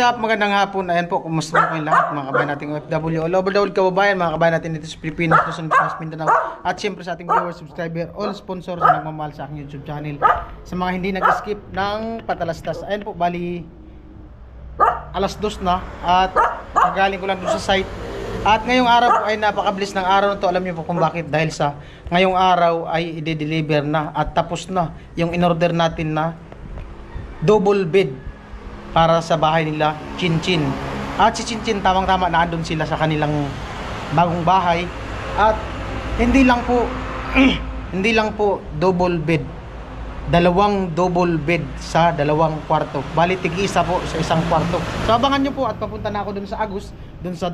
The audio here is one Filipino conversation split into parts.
up? Magandang hapon. Ayan po, kumusta po kayong lahat mga kabayan nating OFW, all over the world kababayan, mga kabayan natin dito sa Pilipinas, Luzon, Visayas, Mindanao, at syempre sa ating viewers, subscriber, all sponsors na nagmamahal sa aking YouTube channel. Sa mga hindi nag-skip ng patalastas. Ayan po, bali alas 2 na at kagaling ko lang doon sa site. At ngayong araw po ay napakabilis ng araw na to. Alam niyo po kung bakit? Dahil sa ngayong araw ay i-deliver na at tapos na yung in-order natin na double bed para sa bahay nila, Chinchin. At si Chinchin, tamang-tama na andun sila sa kanilang bagong bahay. At hindi lang po hindi lang po double bed. Dalawang double bed sa dalawang kwarto. Bali tig-isa po sa isang kwarto. So abangan nyo po at papunta na ako dun sa Agus, dun sa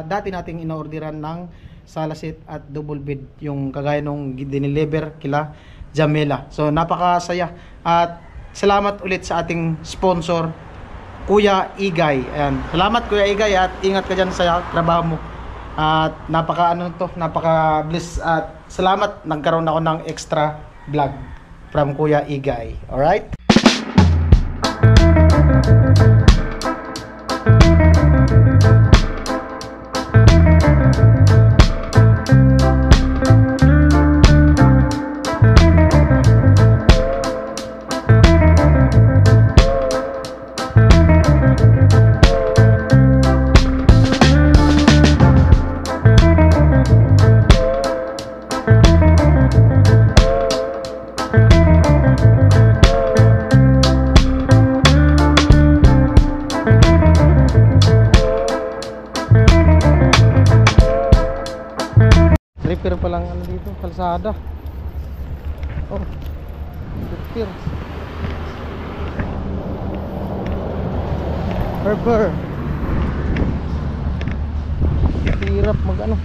dati nating inorderan ng salasit at double bed, yung kagaya nung dineliver kila Jamela. So napakasaya at salamat ulit sa ating sponsor, Kuya Igay. Ayan. Salamat Kuya Igay at ingat ka dyan sa trabaho mo. At napaka bliss at salamat nagkaroon ako ng extra vlog from Kuya Igay. Alright? Repair pa lang ano dito, kalsada. Oh, repair. Repair. Hirap mag ano.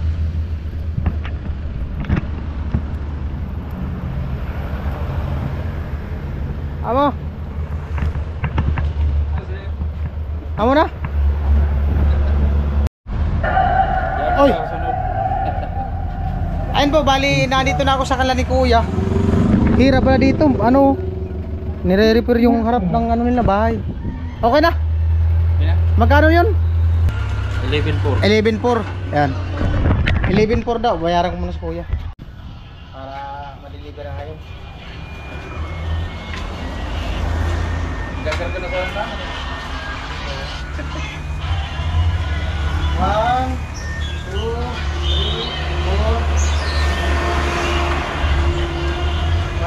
Amo? Amo na? Oy! Ayun po, bali nandito na ako sa kanila ni Kuya. Hirap pala dito, ano, nire-repair yung harap ng ano nila bahay. Okay na? Okay na? Magkano yun? 11.4. 11.4. Ayan, 11.4 daw, bayaran ko muna sa Kuya para ma-deliver na ngayon. Gagar ka na sa lantahan. 1, 2, 3, 4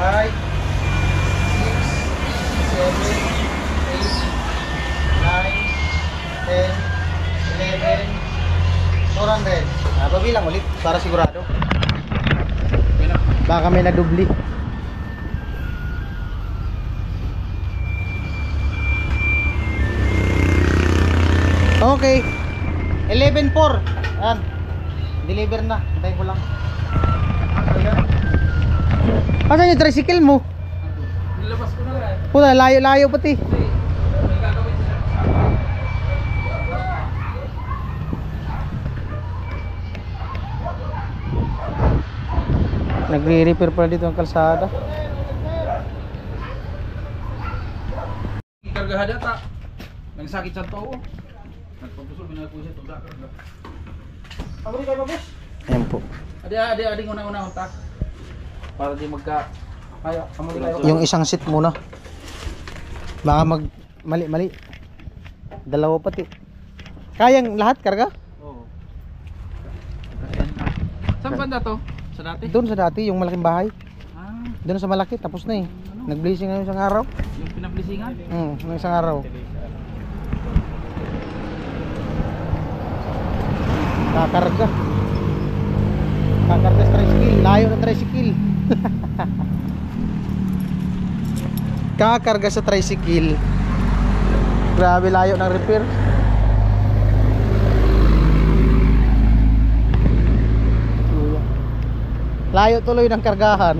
5, 6, 7, 8, 9, 10, 11, 400. Pabilang ulit para sigurado. Baka may nadubli. Okay, 11.4. Ayan, deliver na. Hintayin ko lang. Asan yung tricycle mo? Nilabas ko na lang. Puta, layo-layo pati. Nagre-repair pala dito ang kalsada. Karga ta. Nagsakit sa tao. Nagpapusol binago siya tugda karga. Abri kay babos. Ayan po. Adi una ta. Para di magka kaya amuli kayo. Yung isang seat muna. Baka mali. Dalawa pati. Kayang lahat karga? Oo. Saan banda to? Sa dati? Doon sa dati, yung malaking bahay. Ah, Doon sa malaki, tapos na eh. Nag-blessing na yung isang araw. yung pinablisingan? Yung isang araw. Kakarga sa tricycle. Layo ng tricycle. Kakarga sa tricycle. Grabe layo ng repair. Layo tuloy ng kargahan.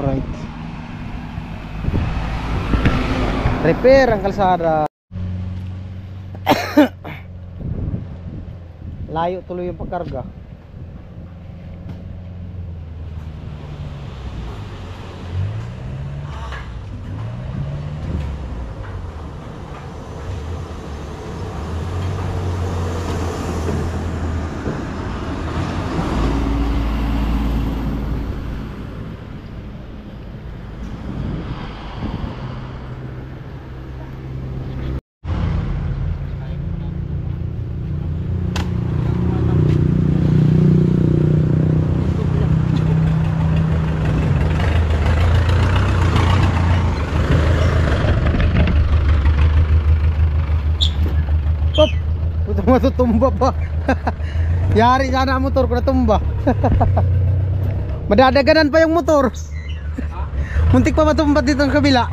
Alright. Repair ang kalsada. Layo tuloy yung pagkarga. Pop! Puto matutumba pa. Yari sana ang motor ko natumba. Madadaganan pa yung motor. Muntik pa matumba dito ang kabila.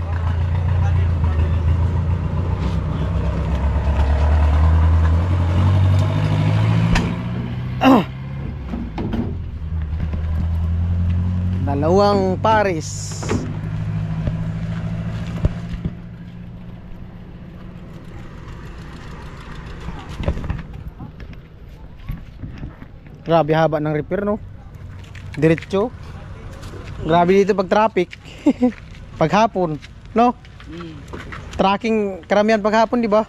Dalawang Paris. Grabe haba ng repair, no? Diretso. Grabe dito pag traffic. Pag hapon, no? Tracking karamihan pag hapon, di ba?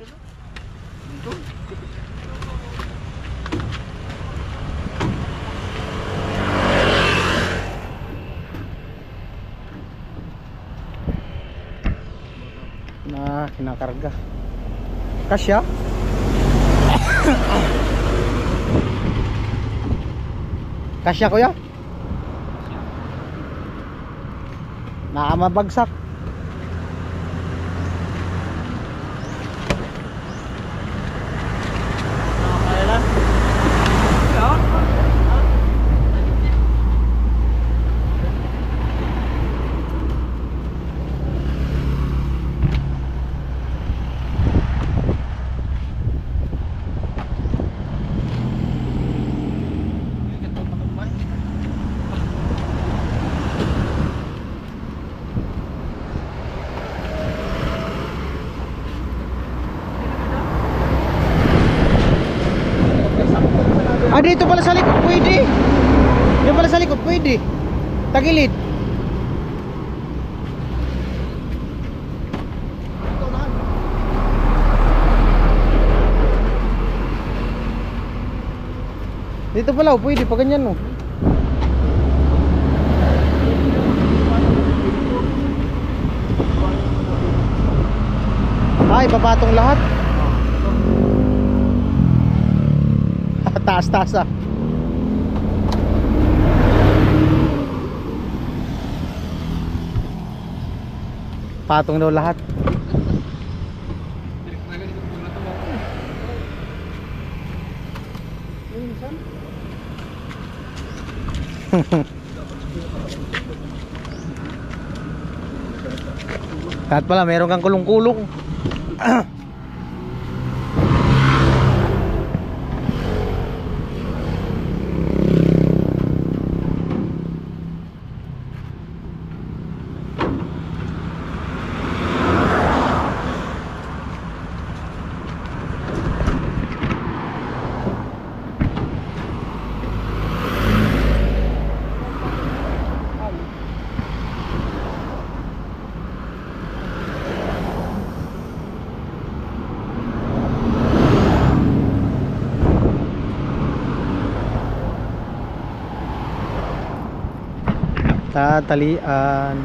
Na kinakarga. Kasya? Kasya kuya? Nakamabagsak. Ah, dito pala sa likod pwede. Dito pala sa likod pwede. Tagilid. Dito pala pwede pa ganyan, no. Ay, papatong lahat. Taas-taas ah. Patong daw lahat. Kahit pala meron kang kulong-kulong. Tatalian.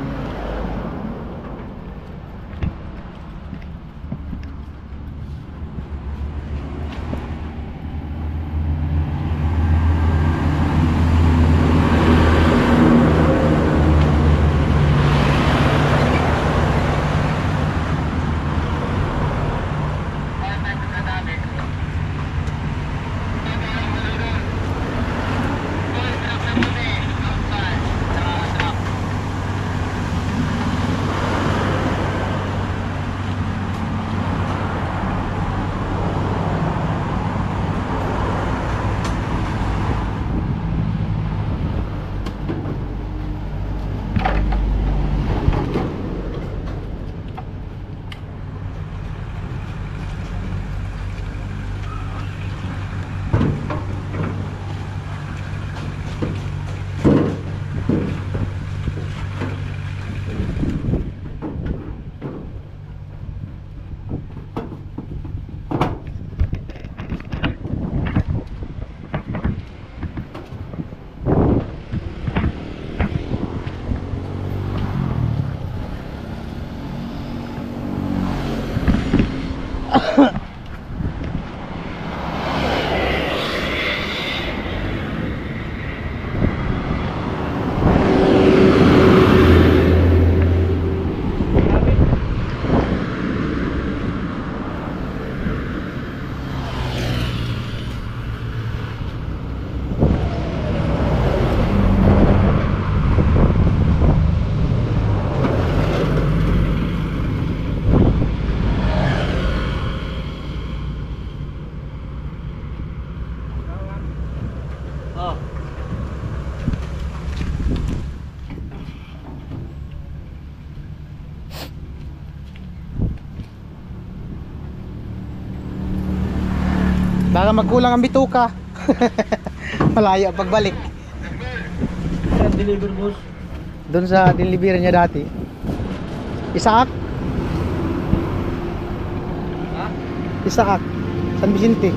Oh. Baka magkulang ang bituka. Malayo ang pagbalik. Saan deliver, boss? Doon sa delivery niya dati. Isaak. Ha? Isaak. San Vicente.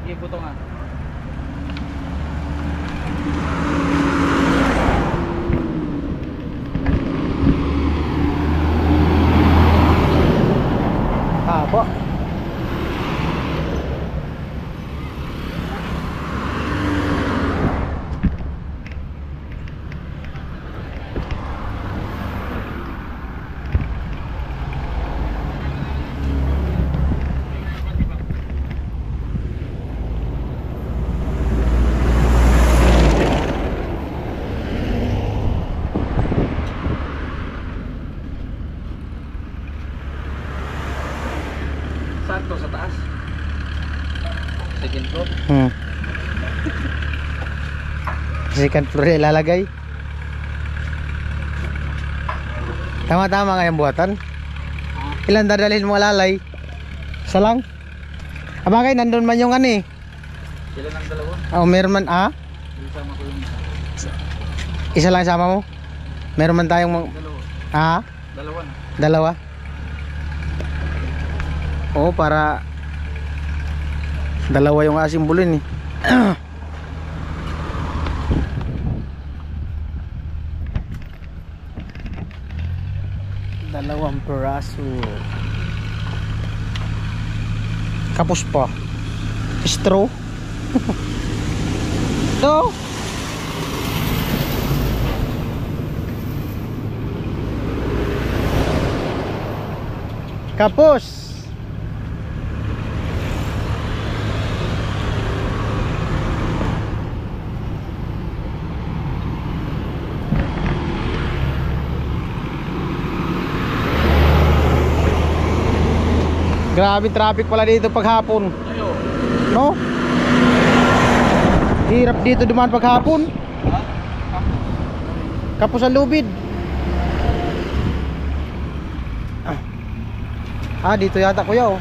Sige, puto nga. Po. Saan to? Sa taas? Second floor? Second floor ilalagay. Tama-tama nga yung buhatan. Ilan dadalhin mo alalay? Isa lang? Abagay, nandun man yung ano eh. Sila ng dalawa? Oh, meron man Sama ko yung isa lang sama mo? Meron man tayong dalawa. Dalawa na. Dalawa? Oo, para dalawa yung asimbulin eh. Dalawang peraso. Kapos pa. Straw. Ito. Kapos. Grabe traffic pala dito paghapon. Ayo. No? Hirap dito dumaan paghapon. Kapos ang lubid. Dito yata kuya oh.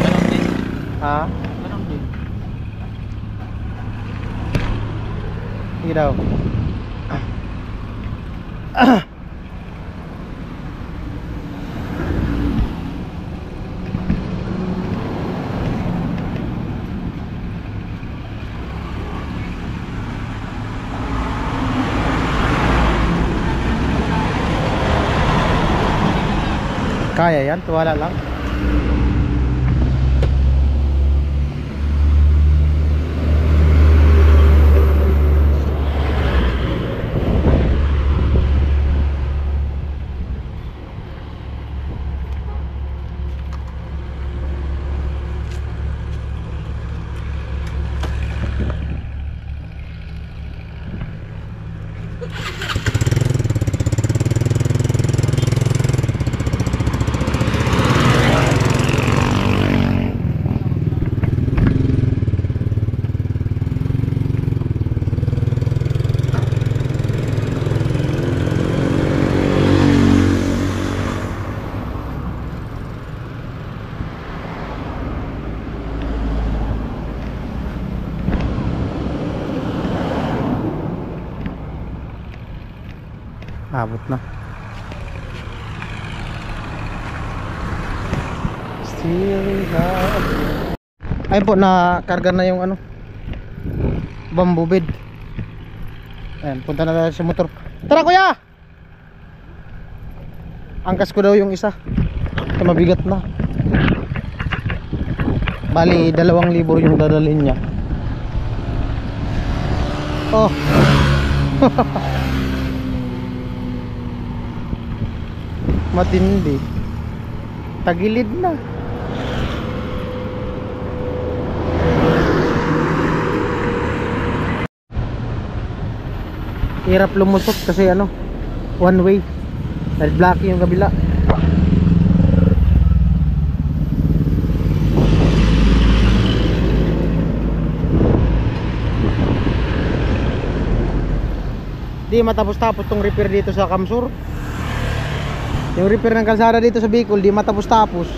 Ganon din. Ha? Ganon din. Sige daw. Kaya yan, tuwala lang. Abot na. Still have. Ayun po, nakarga na yung ano, bamboo bed. Ayan, punta na tayo sa motor. Tara kuya! Angkas ko daw yung isa. Ito mabigat na. Bali 2,000 yung dadalhin niya. Oh. Matindi. Tagilid na. Hirap lumusot kasi ano, one way. Dahil black yung kabila. Di matapos-tapos tong repair dito sa Kamsur. Yung repair ng kalsada dito sa Bicol, di matapos-tapos.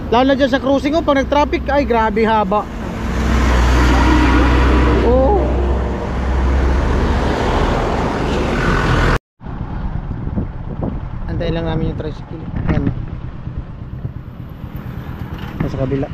Lalo na dyan sa cruising, oh, pag nag-traffic, ay grabe haba. Oh. Antayin lang namin yung tricycle. Ayan. Nasa kabila.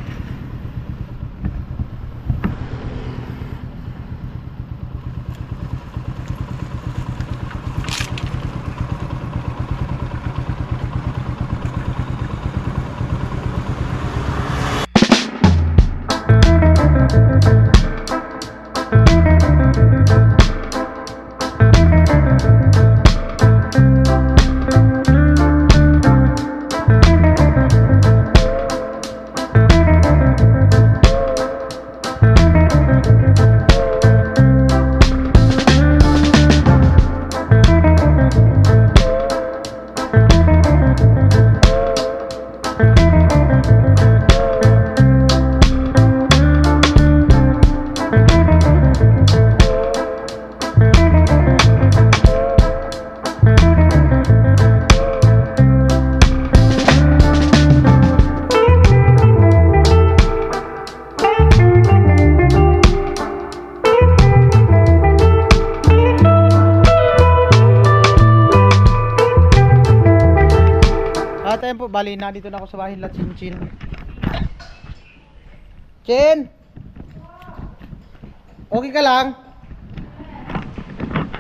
Ayan po, bali na dito na ako sa bahay la Chin. Chin! Okay ka lang?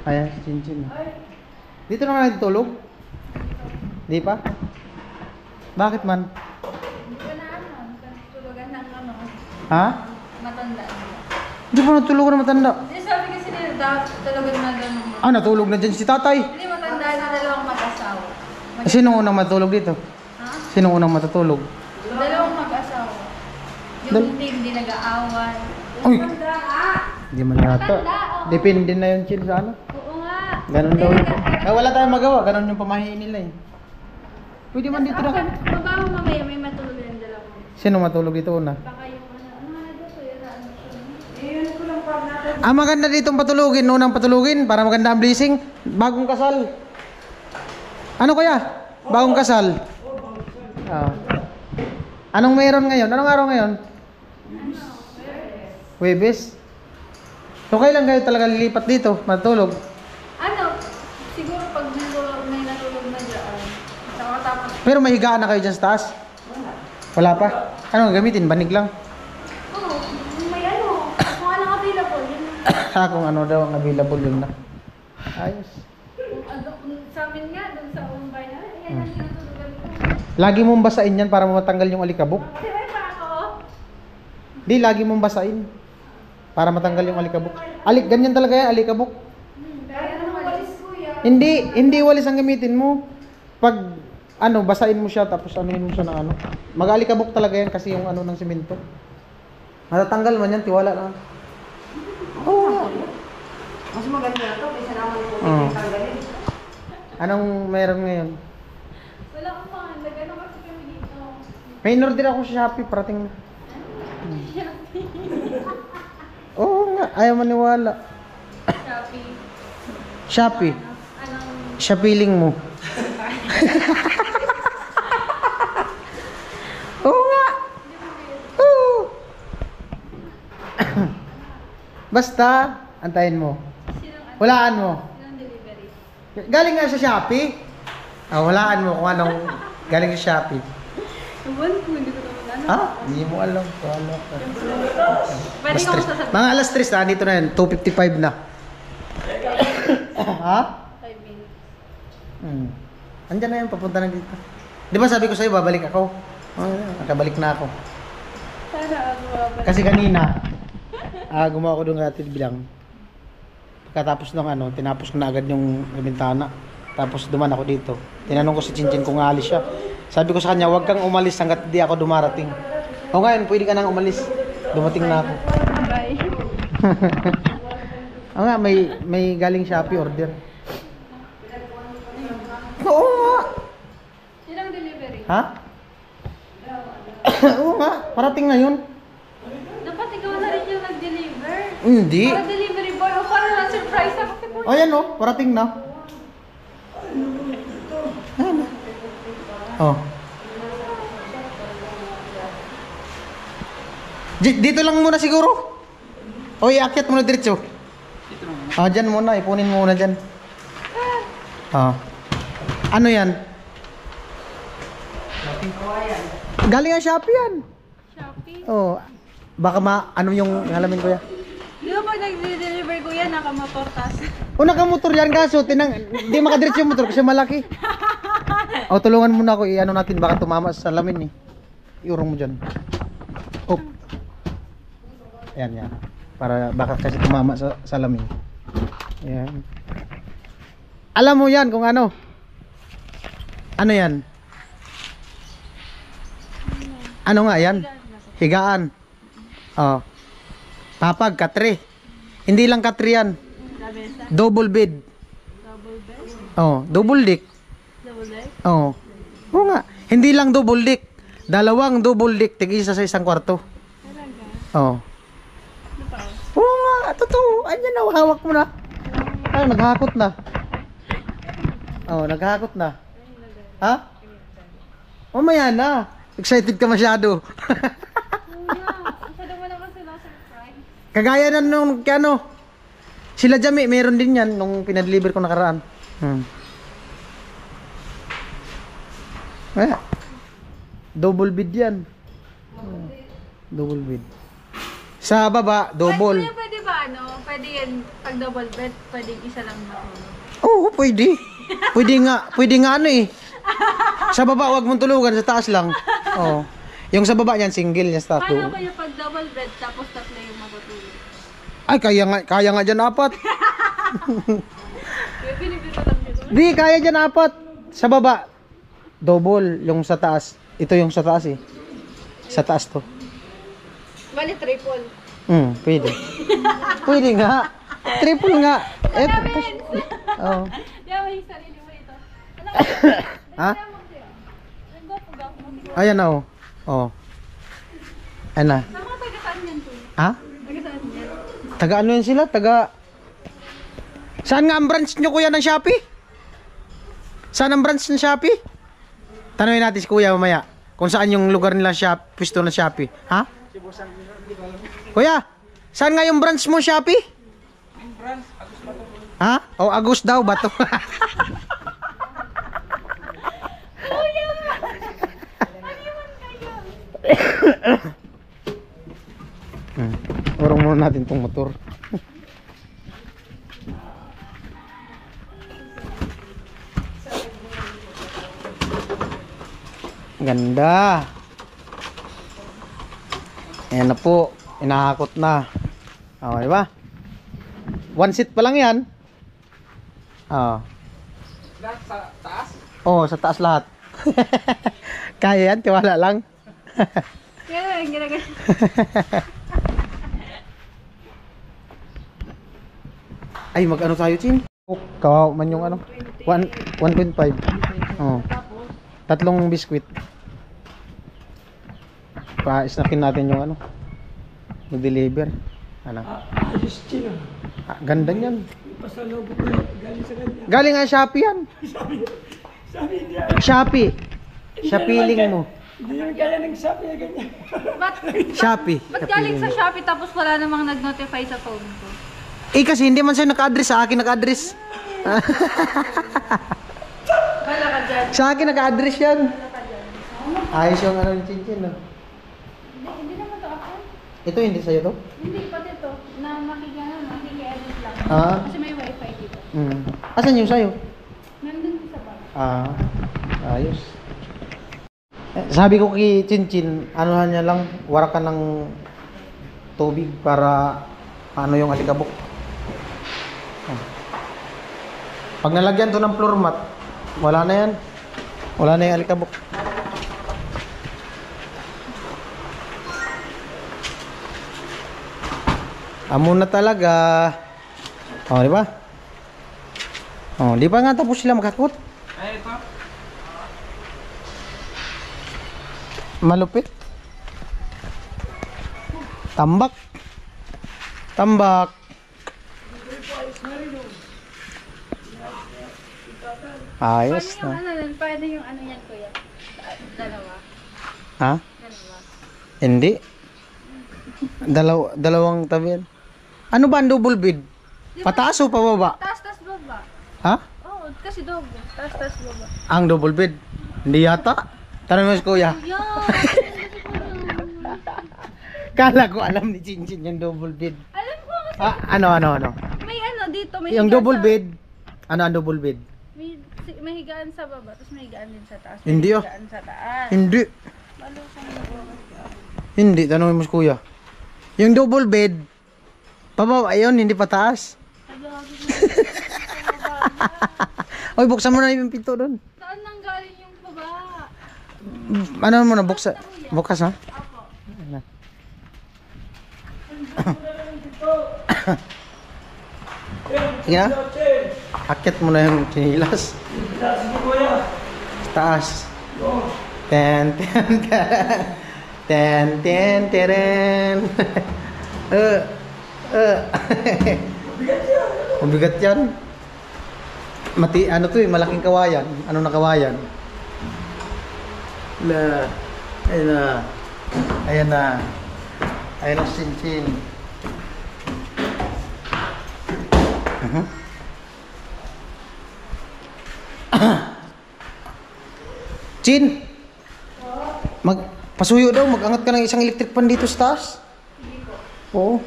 Ayan, Chin. Dito naman natutulog? Di pa? Bakit man? Hindi ko na tulugan ng ano. Ha? Matanda. Hindi pa natulog na matanda. Hindi, sabi kasi nila dapat tulugan na ganun. Ah, natulog na dyan si tatay. Hindi, matanda na dalawang mag-asawa. Sino unang matulog dito? Ha? Sino unang matutulog? Dalawang mag-asawa. Yung hindi nag-aaway. Uy! Matanda nga! Hindi man yata. Depende na yun, Chin, sa ano. Oo nga. Ganun daw. Wala tayong magawa. Ganun yung pamahiin nila eh. Pwede man dito na. Mabaho mamaya may matulog yung dalawang. Sino matulog dito una? Baka yung ano nga dito, yung ano siya. Yun ko lang pa natin. Ah, maganda ditong patulugin. Unang patulugin para maganda ang blessing. Bagong kasal. Ano kaya? Bagong kasal. Ah. Anong meron ngayon? Anong araw ngayon? Huwebes. So kailan kayo talaga lilipat dito? Matulog? Ano? Siguro pag may natulog na dyan. Tapos Pero may higaan na kayo dyan sa taas? Wala pa? Ano gamitin? Banig lang? oo, may ano. Kung anong available, yun. Ah, kung ano daw ang available yun na. Ayos. Sa amin nga, dun sa Umbay na, yan ang tinutulugan ko. Lagi mong basain yan para matanggal yung alikabok? Kasi may pa ako. Di, lagi mong basain. Para matanggal yung alikabok. Ganyan talaga yan, alikabok. Kaya ano walis kuya? Hindi walis ang gamitin mo. Pag ano, basain mo siya tapos anuhin mo siya ng ano. Mag-alikabok talaga yan kasi yung ano ng simento. Matatanggal man yan, tiwala lang. Oo. Mas maganda na ito, kaysa naman po Oo. tanggalin. Anong meron ngayon? Wala ko pa, nag-ano kasi kami dito. May in-order ako sa Shopee, parating na. Oo nga, ayaw maniwala. Shopee. Shopee. Anong... Shopeeling mo. Oo nga. Oo. Basta, antayin mo. Walaan mo. Sinong delivery? Galing nga sa Shopee. Walaan mo kung anong galing sa Shopee. Ewan ko, hindi ko naman ano. Ha? Hindi mo alam. Wala ka. Pwede ko masasabi. Mga alas 3 na, dito na yan. 2:55 na. Ha? 5 minutes. Andyan na yan, papunta na dito. Di ba sabi ko sa'yo, babalik ako? Nakabalik na ako. Sana ako mabalik. Kasi kanina, gumawa ko doon natin bilang. Pagkatapos ng tinapos ko na agad yung bintana. Tapos duman ako dito. Tinanong ko si Chinchin kung aalis siya. Sabi ko sa kanya, huwag kang umalis hanggat di ako dumarating. O ngayon, pwede ka nang umalis. Dumating na ako. Bye. Nga, may galing Shopee order. Oo nga. Sinong delivery? Ha? Oo nga, parating na yun. Dapat ikaw na rin yung nag-deliver. Hindi. Para delivery boy. O para lang surprise ako. O yan o, parating na. Ayan. Oh. Dito lang muna siguro. O iakyat muna diretso. Dito naman. Dyan muna, ipunin mo muna dyan. Ano yan? Galing ang Shopee yan. Shopee? Baka ano yung halamin ko yan? Di ba pag nag-deliver ko yan, nakamotortas? Nakamotor yan kaso, hindi makadiretso yung motor kasi malaki. Tulungan muna ako, i-ano natin, baka tumama sa salamin eh. Iurong mo dyan. Ayan. Para baka kasi tumama sa salamin. Ayan. Alam mo yan kung ano? Ano yan? Ano nga yan? Higaan. Papag, katre. Hindi lang katre yan. Double bed. Double bed? Double deck. Double deck? Oo nga. Hindi lang double deck. Dalawang double deck. Tig-isa sa isang kwarto. Talaga? Ano pa? Oo nga. Totoo. Ayan na. Hawak mo na. Naghakot na. Naghakot na. Ha? Mamaya na. Excited ka masyado. Kuya, masyado mo naman sila surprise. Kagaya na nung sila Jami, meron din yan nung pinadeliver ko nakaraan. Double bed yan. Double bed. Sa baba, double. Kuya, pwede ba pwede yan, pag double bed, pwede isa lang matulog? Oo, pwede. Pwede nga Sa baba, wag mong tulugan, sa taas lang. Yung sa baba niyan, single niya sa Paano ba yung pag double bed, tapos tatlo yung matutulog? Ay, kaya nga dyan 4. Kuya, binibiro lang dito. Di, kaya dyan 4. Sa baba, double. Yung sa taas. Ito yung sa taas eh. Sa taas to. Bali, triple. Pwede. Pwede nga. Triple nga. Di ba yung sarili mo ito? Ha? Ayan na Ayan na. Saan mga taga-saan yan, Kuya? Ha? Taga-saan yan? Taga ano yan sila? Saan nga ang branch nyo kuya ng Shopee? Saan ang branch ng Shopee? Tanungin natin si kuya mamaya kung saan yung lugar nila pwesto ng Shopee. Ha? Kuya, saan nga yung branch mo Shopee? Ha? Agus daw, Bato. Urong muna natin tong motor. Ganda. Ayan na po. Inahakot na. Di ba? One seat pa lang yan. Sa taas? Sa taas lahat. Kaya yan, tiwala lang. Kaya, ginagawa. Ay, mag-ano tayo, Chin? Kawaw man yung 1.5. Tatlong biskwit. Pa-snackin natin yung mag-deliver. Ganda niyan. Galing nga Shopee yan. Shopee. Shopee link mo. Hindi yun kaya ng Shopee na ganyan. Shopee. Ba't galing sa Shopee tapos wala namang nag-notify sa phone ko? Eh kasi hindi man siya naka-address, sa akin naka-address. Wala ka dyan. Sa akin naka-address yan. Wala ka dyan. Ayos yung ano yung chinchin, no? Hindi naman to ako. Ito hindi sa'yo to? Hindi, pati to. Na makiki-edit lang. Ah. Kasi may wifi dito. Asan yung sa'yo? Nandun sa bag. Ayos. Sabi ko kay Chinchin, anuhan niya lang, warakan ng tubig para ano yung alikabok. Pag nalagyan to ng floor mat, wala na yan. Wala na yung alikabok. Amo na talaga. Oh, di ba? Oh, di ba nga tapos sila magkakot? Ay, ito. Malupit. Tambak. Tambak. Ayos Paano yung na. ano nun? Paano yung ano yan, kuya? Dalawa. Ha? Dalawa. Hindi. Dalawang tabi yan. Ano ba ang double bed? Pataas o pababa? Taas-taas baba. Ha? Oo, kasi double. Taas-taas baba. Ang double bed? Hindi yata. Tanong mo si kuya. Yan! Kala ko alam ni Chinchin yung double bed. Alam ko kasi Ano? may ano dito. May Yung higaan double sa- bed. Ano ang double bed? May higaan sa baba, tapos may higaan din sa taas. Hindi, May oh. higaan sa taas. Hindi. Malusang nag-oras ka. Hindi. Tanong mo si kuya. Yung double bed, pababa yun, hindi pataas. Nagagawin mo sa baba. Oy, buksan mo na yung pinto doon. Saan nang galing yung baba? Ano mo na, bukas ha? Apo. Sige na. Akit mo na yung chinilas. Taas. Ten, ten, ten. Ten, ten, teren. Mabigat yan. Ano to eh, malaking kawayan. Ano na kawayan? Ayan na. Ayan na. Ayan na Chinchin. Chin! Pasuyo daw, mag-angat ka ng isang electric fan dito sa taas. Oo.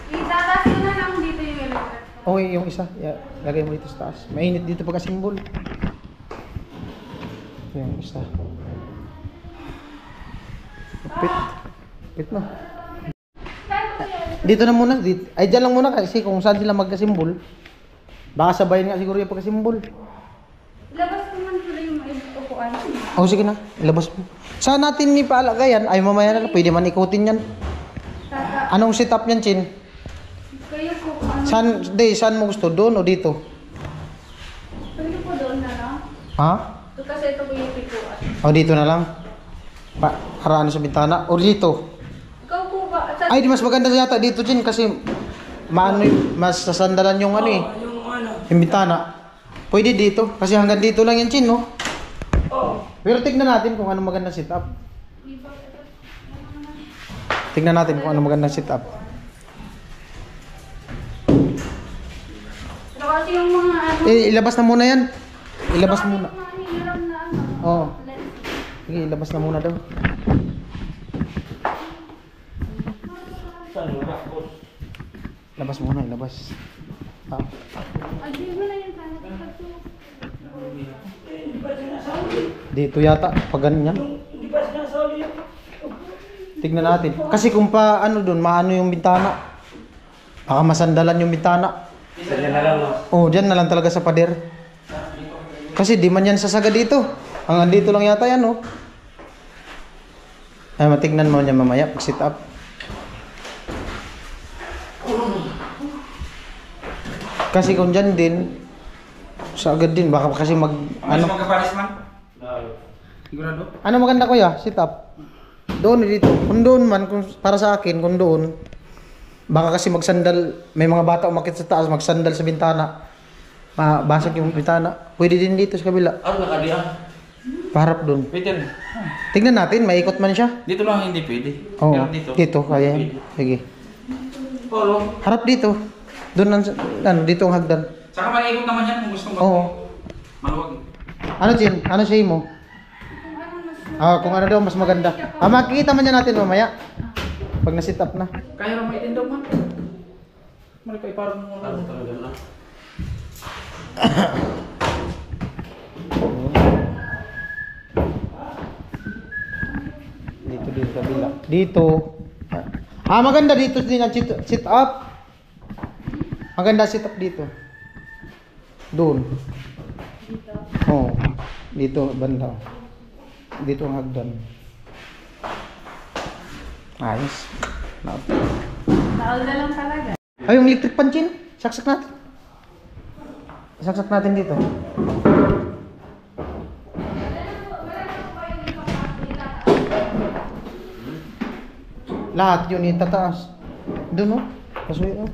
Itatas ko na lang dito yung electric. Okay, yung isa. Lagay mo dito sa taas. Mainit dito pagka-symbol. Yung isa. Pit. Pit na. Dito na muna. Ay, dyan lang muna kasi kung saan sila magka-symbol. Baka sabayin nga siguro yung pagka-symbol. Labas ko man pala yung upuan. Oh, sige na. Ilabas mo. Saan natin ni palagayan? Ay, mamaya na lang. Pwede man ikutin yan. Anong setup yan, Chin? Kaya ko ano. Saan mo gusto? Doon o dito? Pwede ko doon na lang. Ha? Ito kasi ito ko yung pikuan. O dito na lang? Para ano sa bintana? O dito? Ikaw po ba? Ay, di mas maganda yata dito, Chin. Kasi mas sasandalan yung ano eh. Yung bintana. Pwede dito. Kasi hanggang dito lang yan, Chin, no? Pero tignan natin kung ano magandang setup. Tignan natin kung ano magandang setup. Pero kasi yung mga ano. Ilabas na muna yan. Ilabas muna. Yung mga hiram na ano. Oo. Sige, ilabas na muna daw. Labas muna, ilabas. Ay, di mo na yan sana. Dito yata, pag ganyan. Tignan natin. Kasi kung pa ano doon, maano yung bintana. Baka masandalan yung bintana. Oh, dyan na lang talaga sa pader. Kasi di man yan sasaga dito. Hanggang dito lang yata yan, oh. Ay, matignan mo niya mamaya pag sit up. Kasi kung dyan din, sa agad din, baka kasi Ano? Magkaparis man? Sigurado? Ano maganda kuya? Sit up. Doon dito. Kung doon man, kung para sa akin, kung doon, baka kasi magsandal, may mga bata umakit sa taas, magsandal sa bintana. Basag yung bintana. Pwede din dito sa kabila. Ano nakadiyan? Paharap doon. Pwede rin. Tignan natin, maikot man siya. Dito lang hindi pwede. Oo. Pero dito. Dito, kaya yan. Sige. Oo. Harap dito. Doon ang, dito ang hagdan. Saka maikot naman yan kung gusto mo. Oo. Maluwag. Ano, Chin? Ano siya mo? Kung ano daw mas maganda. Makikita man yan natin mamaya. Pag na-sit up na. Kaya ramay din daw man. Malikay parang ano talaga na. Dito din kabila. Dito. Maganda dito din ang sit up. Maganda sit up dito. Doon. Oh. Dito banda. Dito ang hagdan. Ayos. Naol na lang talaga. Ay, yung electric pan, Chin. Saksak natin. Saksak natin dito. Lahat yun itataas. Doon, oh. Pasuyo, oh.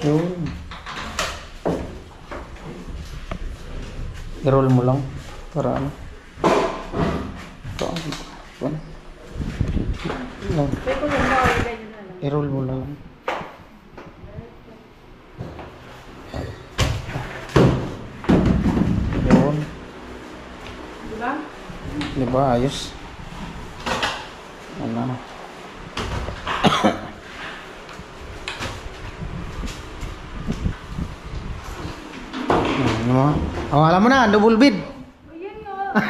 Yun. I-roll mo lang. Para ano. Ito. Ito. No. Pwede ko lang bawal ganyan na lang. I-roll mo lang. Yun. Diba? Diba? Ayos. Ano? Ano? Oh, alam mo na, double bid. Ayan nga.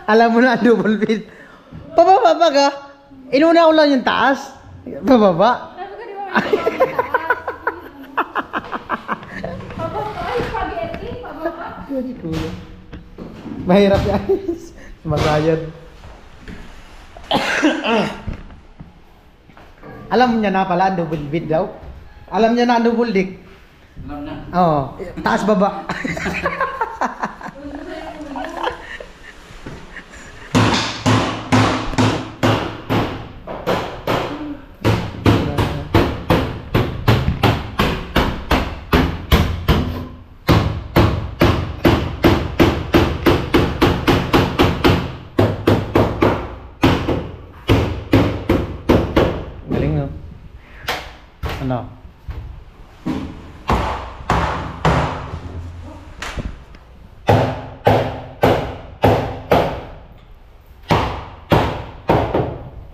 Alam mo na, double bid. Pababa ba ka? Inuna ko lang yung taas. Pababa. Sabi ko di ba may pababa? Ay, spaghetti. Pababa. Mahirap yan. Masayad. Alam niya na pala, double bid daw. Alam niya na double dick. Alam na. Oo. Taas baba. Galing, no? Ano?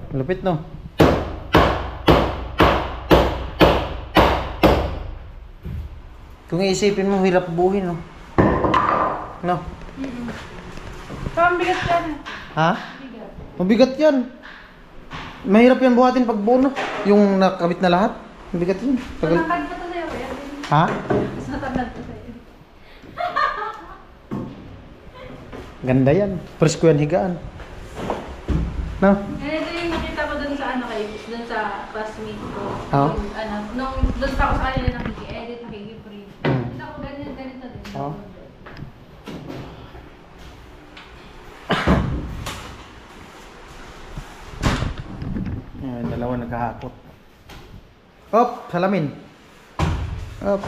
Lupit, no? Kung iisipin mo, hirap buhin, no? No? Pambigat ka na. Ha? Bigat. Mabigat yan. Mahirap yan buhatin pag buo, no? Yung nakabit na lahat. Mabigat yun. Tagal. Matangkad pa to sa'yo. Kaya din. Ha? Mas matangkad pa sa'yo. Ganda yan. Presko yan higaan. No? Ganito yung nakita ko dun sa dun sa classmate ko. Oo. Nung dun pa ako sa kanila nakiki-edit, nakiki-print. Nakita ko ganito din. Oo. Ayan, dalawa nagkahakot. Op, salamin. Op.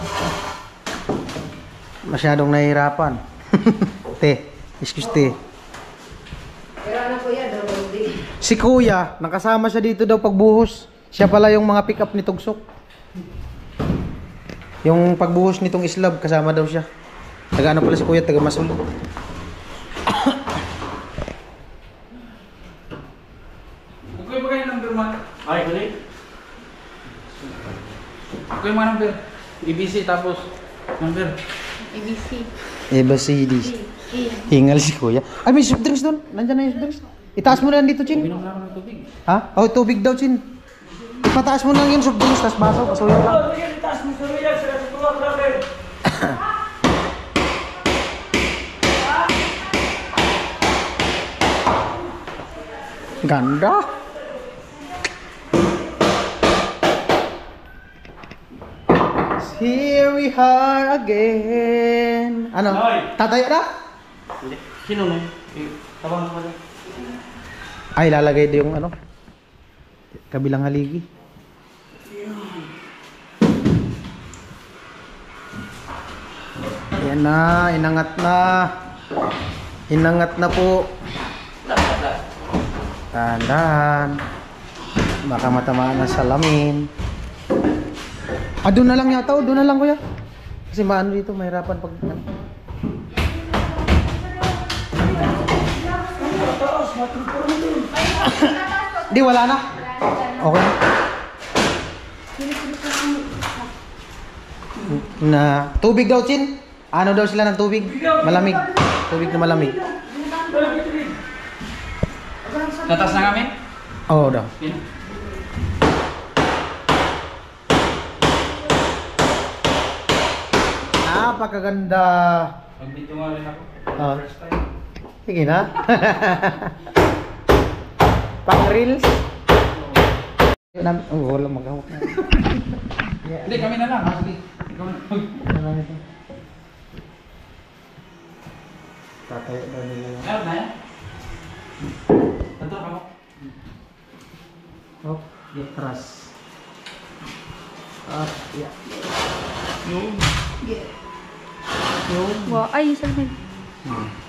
Masyadong nahihirapan. Te, excuse te. Si Kuya, nakasama siya dito daw pagbuhos. Siya pala yung mga pick up ni Tugsok. Yung pagbuhos nitong islab, kasama daw siya. Taga ano pala si Kuya, taga Masul. Okay ba kayo number man? Ay, kulit. Okay mga number. EBC tapos number. ABC. Eba si Hidis. Hingal si Kuya. Ay, may soft drinks doon. Nandiyan na yung soft drinks. Itaas mo na lang dito, Chin. Binom lang ako ng tubig. Ha? Oh, tubig daw, Chin. Ipataas mo lang yung soft drinks, tas baso, pasuyo lang. Sige, itaas mo sa ruya, sa tuwa, brother. Ganda. Here we are again. Ano? Hoy. Tatayo na? Sino no? Tabang mo na. Ay, lalagay din yung ano? Kabilang haligi. Ayan na, inangat na. Inangat na po. Tahan-tahan. Baka matamaan ng salamin. Doon na lang yata. Doon na lang kuya. Kasi maano dito, mahirapan pag... Di, wala na. Okay na. Na tubig daw, Chin. Ano daw sila ng tubig? Malamig. Tubig na malamig. Natas na kami? Oo daw. Yun. Napakaganda. Magdito nga rin ako. Oh. First time. Sige na. Pang reels. Oh, wala maghawak na. Hindi, kami na lang. Sige. Ikaw na. Ano lang ito? Tatayo daw nila yan. Meron na yan? Tanto ka mo? Oh, atras. Yeah. Yung. Yung. Wow, ay, salamin.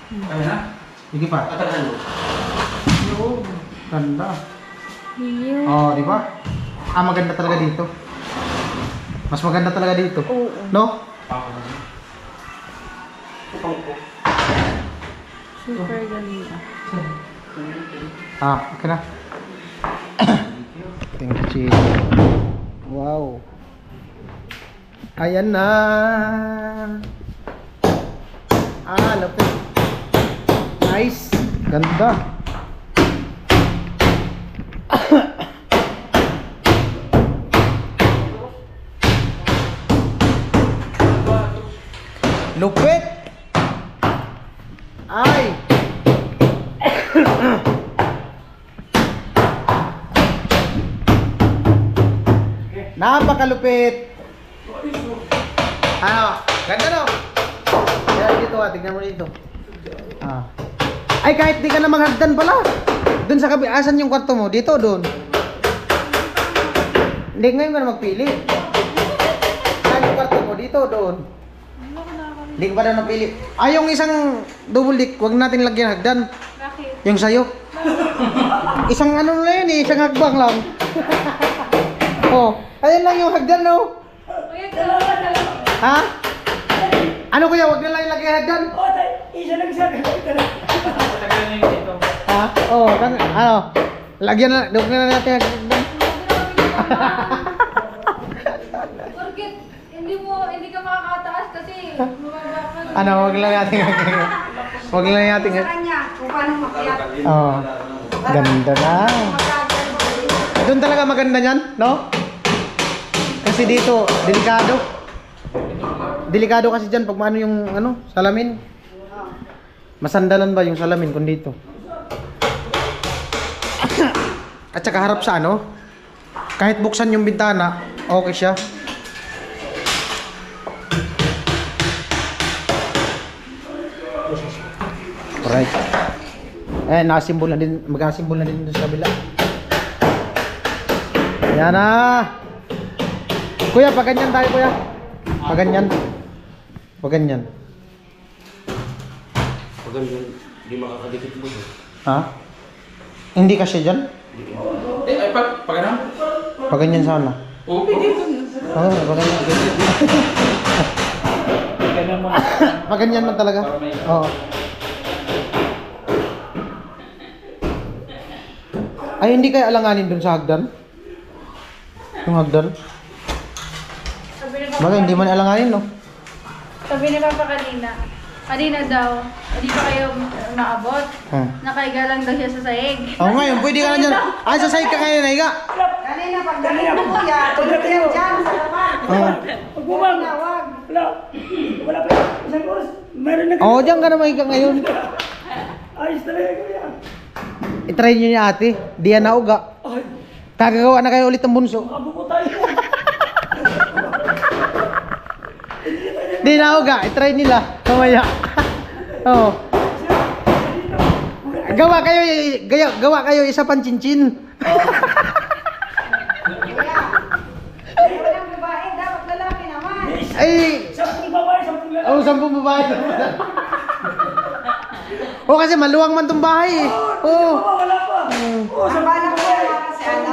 Kami na? Sige pa. Tatagalan mo. Yung. Ganda. Yun. Oh, di ba? Maganda talaga dito. Mas maganda talaga dito. Oo. No? Super ganda. Okay na. Thank you. Wow. Ayan na. Lapit. Nice. Ganda. Lupit. Ay. Napakalupit. Ano? Ganda no? Kaya dito tignan mo dito. Ay kahit di ka na maghagdan pala. Doon sa asan yung kwarto mo? Dito doon. Hindi ngayon ka na magpili. Saan yung kwarto mo? Dito doon. Hindi ko pa daw napili. Yung isang double deck, wag natin lagyan hagdan. Bakit? Yung sayo. Isang ano lang yun eh, isang hagbang lang. Oh, ayun lang yung hagdan no. Kuya, dalawa na lang. Ha? Ano kuya, wag na lang yung lagyan hagdan. Isa lang siya. Tatagalan nyo yung dito. Ha? Oh, ano? Lagyan na, doon na natin hagdan. Porkit, hindi ka makakataas kasi mababa ka. Ano, wag lang natin hagdan. Wag lang natin Sa kanya, kung paano makiyak. Oh, ganda na. Doon talaga maganda niyan, no? Kasi dito, delikado. Delikado kasi diyan pag maano yung ano, salamin. Masandalan ba yung salamin kung dito? At saka harap sa ano? Kahit buksan yung bintana, okay siya. Alright. Nakasimbol na din, mag-asimbol na din dito sa kabila. Ayan na. Kuya, paganyan tayo kuya. Paganyan. Paganyan. Paganyan, di makakadikit mo yun. Ha? Hindi kasi dyan? Pag ano? Paganyan sana. Oo, dito. Paganyan. Ganyan mo. Paganyan man talaga. Oo. Ay, hindi kaya alanganin dun sa hagdan? Yung hagdan? Bagay, hindi man alanganin, no? Sabi ni Papa kanina daw, hindi pa kayo naabot. Nakaiga lang daw siya sa sahig. Ngayon, pwede ka na dyan. Ay, sasahig ka ngayon, Naiga. Kanina pagdating mo kuya, tulog yan dyan sa laban. Pag bumang, Tawag. wala pa isang oras. Meron na Oo, dyan ka na mahiga ngayon. ayos talaga kuya. I-try nyo ni ate. Di yan nauga. Kagagawa na kayo ulit ng bunso. Abuko tayo. Di nauga. I-try nila. Kamaya. Oo. Gawa kayo isa pang chinchin. Walang babae, dapat lalaki naman. Ay, Sampung babae, sampung lalaki. Oo, 10 babae. Oo, kasi maluwang man tong bahay eh. Oo. Wala pa. Oh, Ang bala ko yan kasi ano.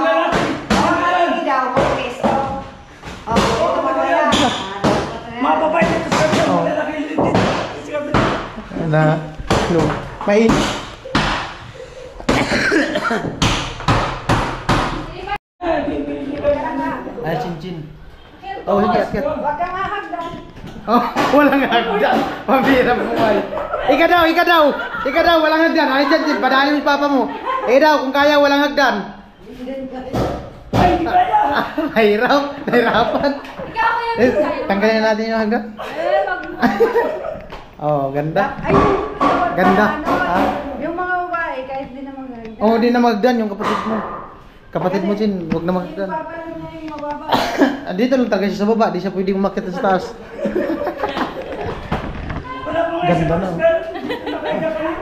Hindi daw, focus. Ito pa kaya. mapapay nito sa kanya. Malalaki dito. Na, no. Mainit. Ay, chin-chin. Oh, hindi, akyat. Huwag kang ahagdan. Oh, walang hagdan. Pambira buhay. Ika daw, walang hagdan. Ay, dyan, padaanin mo yung papa mo. Daw, kung kaya, walang hagdan. Ay, di kaya. Nahirapan. Ikaw kuya, Tanggalin natin yung hagdan. Oh, ganda. Ay, Ganda. ano, Ha? yung mga babae, kahit di naman ganda. Oh, di na magdan yung kapatid mo. Kapatid mo, Chin, huwag na Yung magdan. papa lang niya yung mababa. Dito lang talaga siya sa baba, di siya pwedeng umakyat sa taas. Wala pa nga Ganda na. Nakaiga pa rin.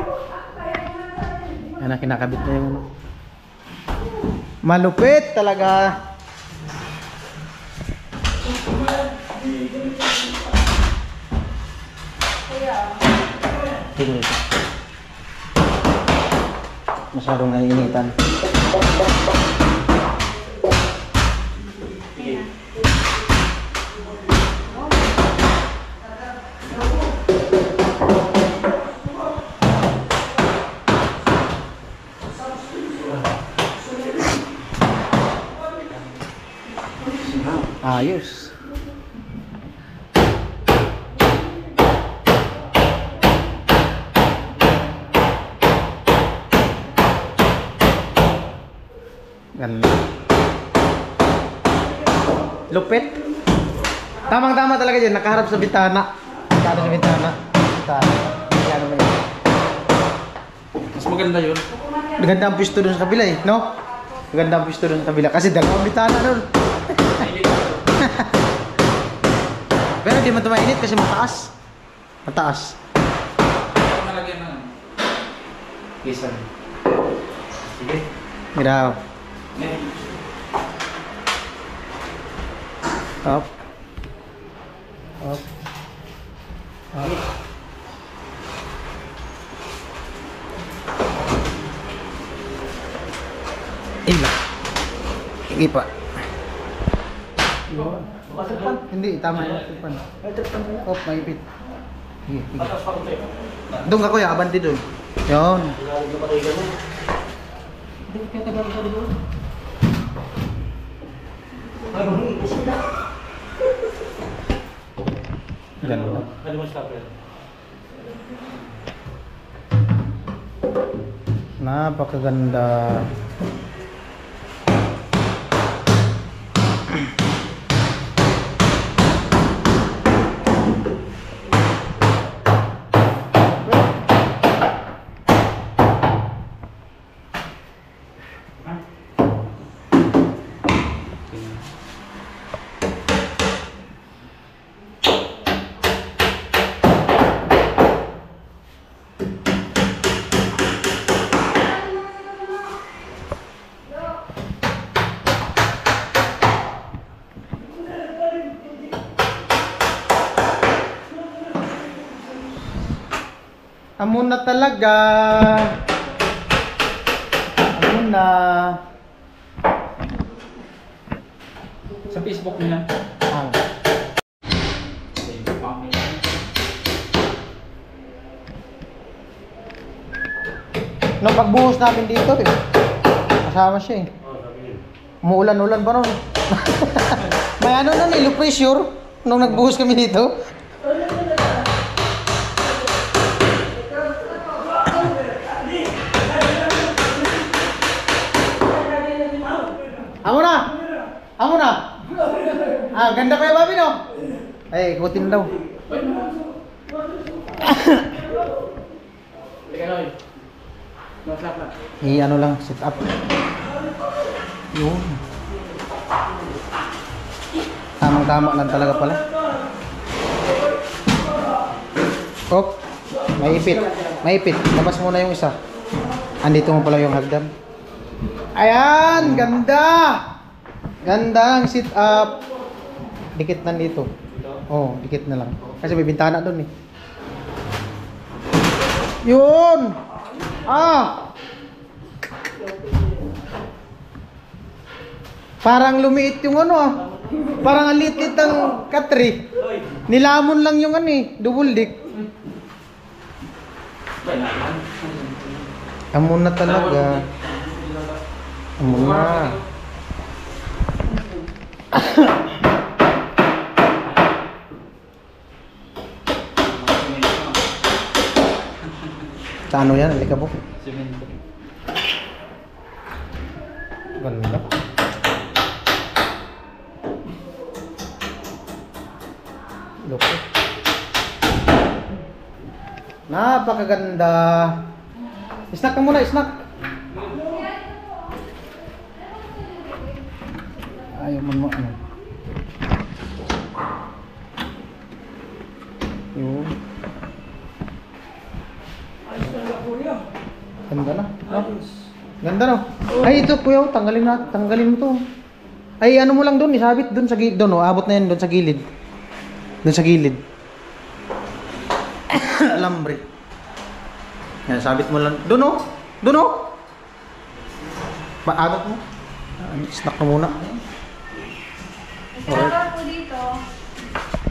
Yan na, kinakabit na yung... Malupit talaga. Tingnan ito. Masyadong naiinitan. Ayos. Ganda. Lupit. Tamang-tama talaga dyan. Nakaharap sa bintana. Nakaharap sa bintana. Yan naman yun. Mas maganda yun. Maganda ang pwesto dun sa kabila eh, no? Maganda ang pwesto dun sa kabila. Kasi dalawang bintana dun. Pero di man ito mainit kasi mataas. Mataas. Ako nalagyan ng kisan. Sige. Miraw. Up. Up. Up. Ila. Sige pa. Hindi, tama yung tipan. Op, maipit. Sige, sige. Doon ka kuya, abanti doon. Yun. Ganda. Napakaganda. Amo na talaga. Amo na. Sa Facebook nila. Ah. No, pagbuhos namin dito, kasama siya eh. Umuulan-ulan pa ron. May ano nun eh, low pressure nung nagbuhos kami dito. Amo na! Amo na! Ah, ganda pa yung babi no? Ay, ikutin daw. Ano lang, sit up. Yun. Tamang-tama lang talaga pala. Op, maipit. Maipit. Labas muna yung isa. Andito mo pala yung hagdan. Ayan, ganda. Ganda ang sit up. Dikit nandito. Oo, dikit na lang. Kasi may bintana doon eh. Yun! Ah! Parang lumiit yung ano ah. Parang ang liit-liit ng katri. Nilamon lang yung ano eh, double dick. Amo na talaga. Amo na. Sa ano yan? Halika po. Semento. Ganda. Loko. Napakaganda. Snack ka muna, snack. Ayaw mo ano. Yun. Ganda na. No? Ganda no. Ay ito kuya, tanggalin mo to. Ay ano mo lang doon, isabit doon sa gilid doon, abot na yan doon sa gilid. Doon sa gilid. Alambre. Yan, sabit mo lang. Doon oh. Doon oh. Paabot mo. Snack ka muna. Isara po dito.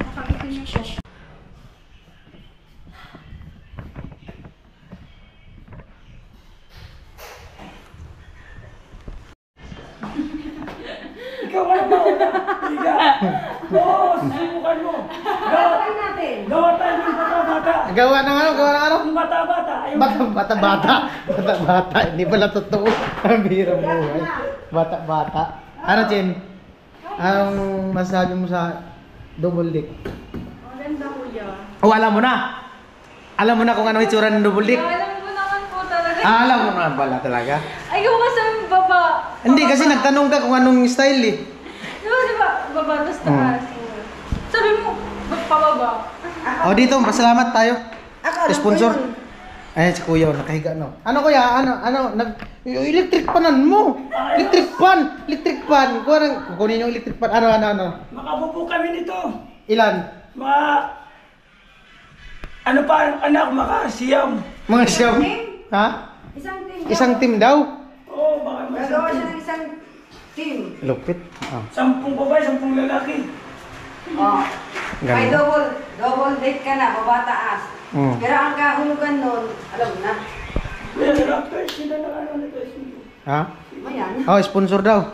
Nakakitin niyo siya. Ikaw ka na mauna. Higa. Oo, subukan mo. Gawin natin. Gawa tayo ng bata-bata. Gawa ng ano? Gawa ng ano? Yung bata-bata. Ayaw Bata-bata. Bata-bata. Hindi pala totoo. Ang bihirang buhay. Bata-bata. Ano, Chen? Anong masasabi mo sa double dick? Maganda kuya. Oh, alam mo na. Alam mo na kung ano itsura ng double dick. Alam ko naman po talaga. Ah, alam mo na pala talaga. Ayaw kasi ang baba. Hindi, kasi nagtanong ka kung anong style eh. Diba, baba, tapos taas. Sabi mo, pababa. O, dito, pasalamat tayo. Ako, alam ko Sponsor. yun. Ayan si Kuya, nakahiga no. Ano kuya? Yung electric panan mo. Electric pan. Kukunin yung electric pan. Ano? Makabubo kami nito. Ilan? Mga... Ano pa ang anak, makasiyam. Mga siyam. Ha? Isang team. Isang team daw. Oo, baka Gagawa siya masakit. ng isang team. Lupit. Ah. 10 babae, 10 lalaki. Oh. May Ganda. double date ka na, babataas. Mm. Pero ang kahulugan nun, alam mo na. Kaya nalapit, sila na ano nito. Ha? Ayan. Oh, sponsor daw.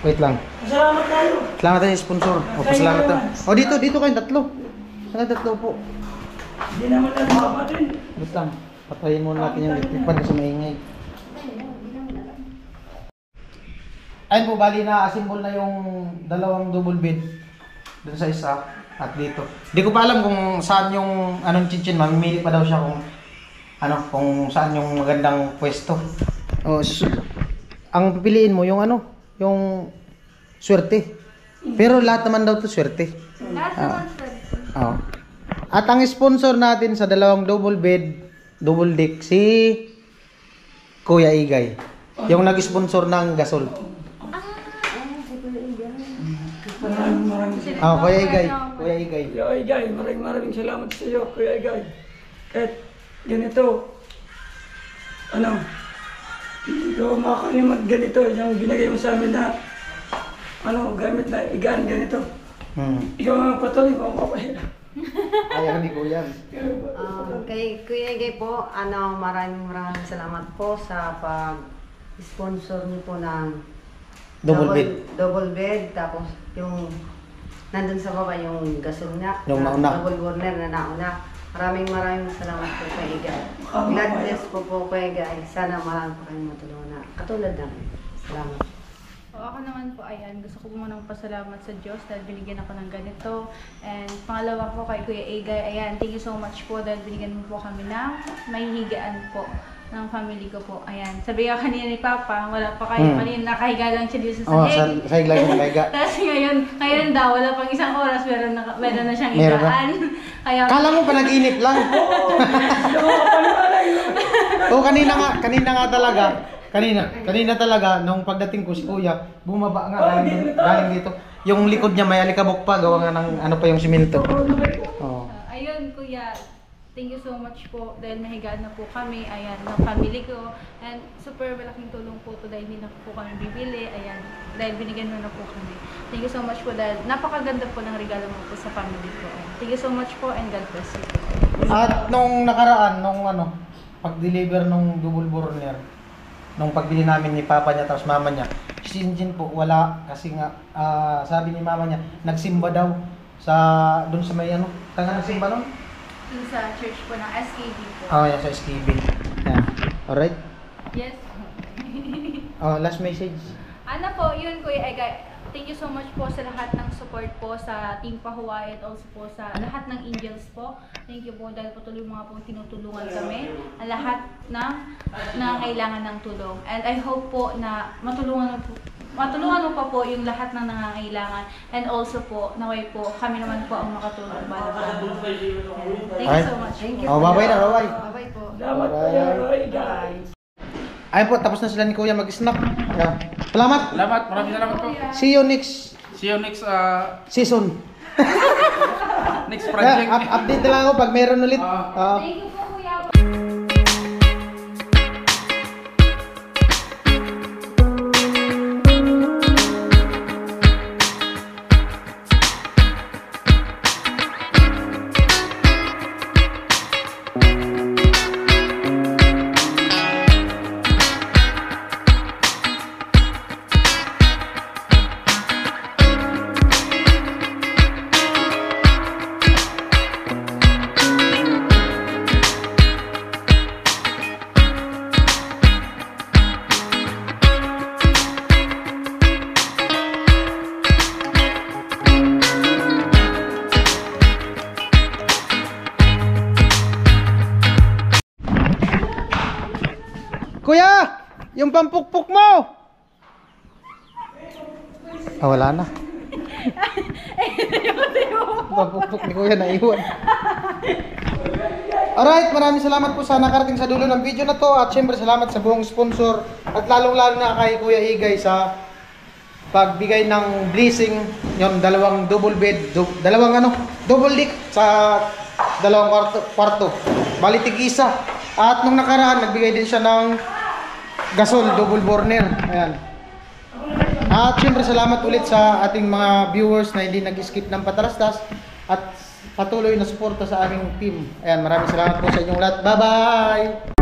Wait lang. Salamat tayo. Salamat tayo sponsor. O, pasalamat tayo. O, dito kayong tatlo. Kayong tatlo po. Hindi naman natin mapatin. Wait lang. Patayin muna natin yung electric pan kasi maingay. Ayun po, bali na assemble na yung dalawang double bed dun sa isa at dito. Hindi ko pa alam kung saan yung anong chinchin, mamimili pa daw siya kung saan yung magandang pwesto. Oh, ang pipiliin mo yung yung swerte. Pero lahat naman daw 'to swerte. Lahat naman sir. Oh. At ang sponsor natin sa dalawang double bed, double deck si Kuya Igay. Yung nag-sponsor ng gasol. Ah, Kuya Igay. Kuya Igay. Kuya Igay, maraming salamat sa iyo, Kuya Igay. Kahit ganito, hindi ko makakalimutan ganito, yung binigay mo sa amin na, gamit na igaan ganito. Ikaw ang patuloy ko ang papahira. Ayaw ni Kuya. Kay Kuya Igay po, maraming salamat po sa pag-sponsor niyo po ng double bed, tapos yung nandun sa baba yung gasolina, Yung nauna. double burner na nauna. Maraming salamat po Kuya Igay. God bless po Kuya Igay. Sana marami po kayong matulungan katulad namin. Salamat. Ako naman po, ayan, gusto ko munang pasalamat sa Diyos dahil binigyan ako ng ganito. And pangalawa po kay Kuya Igay, ayan, thank you so much po dahil binigyan mo po kami ng mahihigaan po ng family ko po. Ayan, sabi nga kanina ni Papa, wala pa kayo, kanina nakahiga lang siya dito sa Oh, sahig. sa sahig lang yung nakahiga. Tapos ngayon daw, wala pang isang oras, meron na siyang Meron na. higaan. Kaya, Kala mo pa nag-inip lang. Hindi ako kapaniwala yun. Oo, kanina nga talaga. Kanina talaga, nung pagdating ko si Kuya, bumaba nga galing dito. Yung likod niya may alikabok pa, gawa nga ng ano pa yung simento. Oh. Ayun, Kuya, thank you so much po dahil nahigaan na po kami, ayan, ng family ko. And super malaking tulong po to dahil hindi na po kami bibili, ayan, dahil binigyan mo na po kami. Thank you so much po dahil napakaganda po ng regalo mo po sa family ko. Ayan. Thank you so much po and God bless you. At nung nakaraan, nung pag-deliver nung double burner, nung pagbili namin ni Papa niya tapos Mama niya, si Jinjin po wala kasi nga sabi ni Mama niya, nagsimba daw sa doon sa may tanga nagsimba nun? Yung sa church po ng SKB po. Yan sa SKB. Yan. Alright? Yes. Last message. Ano po, yun Kuya Egay. Thank you so much po sa lahat ng support po sa Team Pahuway at also po sa lahat ng angels po. Thank you po dahil patuloy mga pong tinutulungan kami. Ang lahat ng nangangailangan ng tulong. And I hope po na matulungan mo pa po yung lahat ng nangangailangan. And also po, naway po, kami naman po ang makatulong para po. Thank you so much. Thank you. Bye-bye na, bye-bye. Bye-bye po. Salamat Kuya Roy, guys. Ayun po, tapos na sila ni Kuya mag-snack. Yan. Salamat. Maraming salamat po. See you next See you next season. next project. Update na lang ako pag meron ulit. Thank you po Kuya. Kuya, yung pampukpuk mo. Wala na. Pampukpuk ni Kuya naiwan. Alright, maraming salamat po sa nakarating sa dulo ng video na to. At syempre salamat sa buong sponsor. At lalong-lalo na kay Kuya Igay sa pagbigay ng blessing. Yung dalawang double bed, double deck sa dalawang kwarto. Bali tig-isa. At nung nakaraan, nagbigay din siya ng gasol, double burner. Ayan. At syempre salamat ulit sa ating mga viewers na hindi nag-skip ng patalastas at patuloy na suporta sa aming team. Ayan, maraming salamat po sa inyong lahat. Bye-bye!